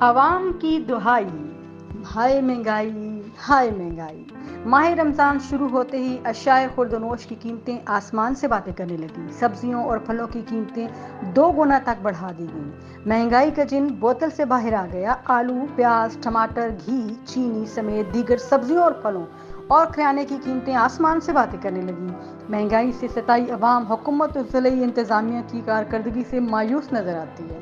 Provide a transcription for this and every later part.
عوام کی دہائی، ہائے مہنگائی ہائے مہنگائی۔ ماہ رمضان شروع ہوتے ہی اشیاء خوردونوش کی قیمتیں آسمان سے باتیں کرنے لگیں۔ سبزیوں اور پھلوں کی قیمتیں 2 گنا تک بڑھا دی گئیں۔ مہنگائی کا جن بوتل سے باہر آ گیا۔ آلو، پیاز، ٹماٹر، گھی، چینی سمیت دیگر سبزیوں اور پھلوں اور کریانے کی قیمتیں آسمان سے باتیں کرنے لگیں۔ مہنگائی سے ستائی عوام حکومت اور ضلعی انتظامیہ کی کارکردگی سے مایوس نظر آتی ہے۔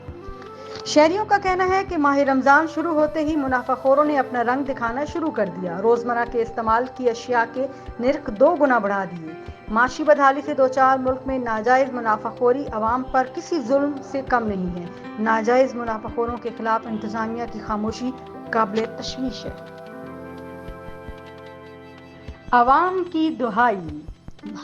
شہریوں کا کہنا ہے کہ ماہ رمضان شروع ہوتے ہی منافع خوروں نے اپنا رنگ دکھانا شروع کر دیا۔ روزمرہ کے استعمال کی اشیاء کے نرخ 2 گنا بڑھا دیے۔ معاشی بدحالی سے دوچار ملک میں ناجائز منافع خوری عوام پر کسی ظلم سے کم نہیں ہے۔ ناجائز منافع خوروں کے خلاف انتظامیہ کی خاموشی قابل تشویش ہے۔ عوام کی دہائی،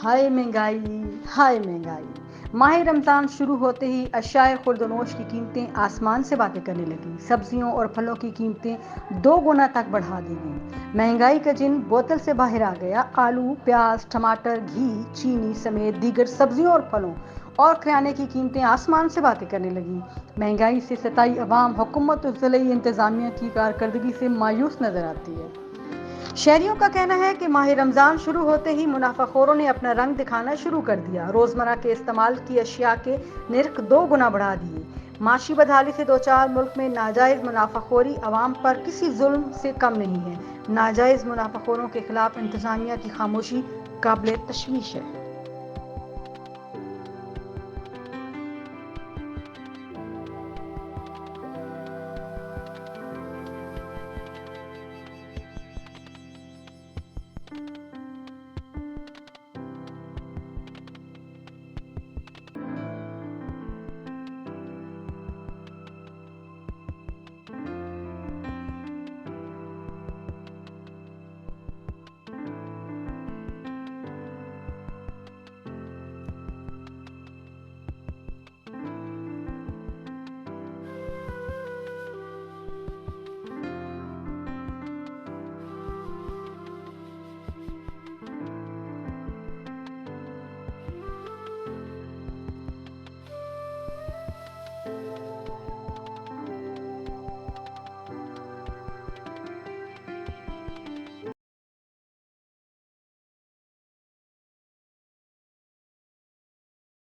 ہائے مہنگائی ہائے مہنگائی۔ ماہ رمضان شروع ہوتے ہی اشیاء خوردونوش کی قیمتیں آسمان سے باتیں کرنے لگیں۔ سبزیوں اور پھلوں کی قیمتیں 2 گنا تک بڑھا دی گئیں۔ مہنگائی کا جن بوتل سے باہر آ گیا۔ آلو، پیاز، ٹماٹر، گھی، چینی سمیت دیگر سبزیوں اور پھلوں اور کریانے کی قیمتیں آسمان سے باتیں کرنے لگیں۔ مہنگائی سے ستائی عوام حکومت اور ضلعی انتظامیہ کی کارکردگی سے مایوس نظر آتی ہے۔ شہریوں کا کہنا ہے کہ ماہ رمضان شروع ہوتے ہی منافع خوروں نے اپنا رنگ دکھانا شروع کر دیا۔ روزمرہ کے استعمال کی اشیاء کے نرخ 2 گنا بڑھا دیے۔ معاشی بدحالی سے دوچار ملک میں ناجائز منافع خوری عوام پر کسی ظلم سے کم نہیں ہے۔ ناجائز منافع خوروں کے خلاف انتظامیہ کی خاموشی قابل تشویش ہے۔